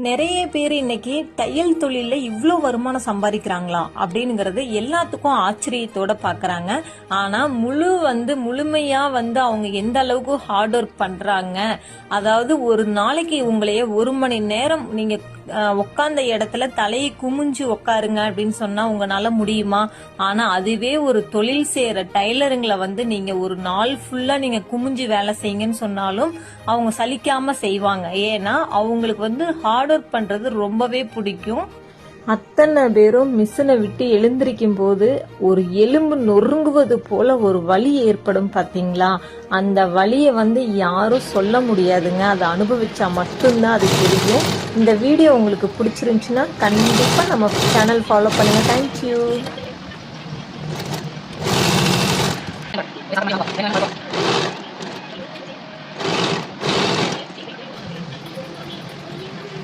நிறைய பேர் இன்னைக்கு தையல் தொழில இவ்ளோ வருமானம் சம்பாதிக்கிறாங்களா அப்படிங்கறது எல்லாத்துக்கும் ஆச்சரியத்தோட பாக்குறாங்க. ஆனா முழுமையா அவங்க எந்த அளவுக்கு ஹார்ட் ஒர்க் பண்றாங்க, அதாவது ஒரு நாளைக்கு உங்களைய 1 மணி நேரம் நீங்க உட்கார்ந்த இடத்துல தலையை குமிஞ்சு உட்காருங்க அப்படின்னு சொன்னா உங்களால முடியுமா? ஆனா அதுவே ஒரு தொழில் செய்யற டைலருங்களை நீங்க ஒரு நாள் ஃபுல்லா நீங்க குமிஞ்சு வேலை செய்யுங்கன்னு சொன்னாலும் அவங்க சலிக்காம செய்வாங்க. ஏன்னா அவங்களுக்கு ஹார்ட் ஒர்க் பண்றது ரொம்பவே பிடிக்கும். அத்தனை பேரும் மிஷினை விட்டு எழுந்திருக்கும் போது ஒரு எலும்பு நொறுங்குவது போல ஒரு வலி ஏற்படும் பாத்தீங்களா? அந்த வலியை யாரும் சொல்ல முடியாதுங்க. அதை அனுபவிச்சா மட்டும்தான் அது தெரியும். இந்த வீடியோ உங்களுக்கு பிடிச்சிருந்துச்சுன்னா கண்டிப்பா நம்ம சேனல் ஃபாலோ பண்ணுங்க. தேங்க்யூ.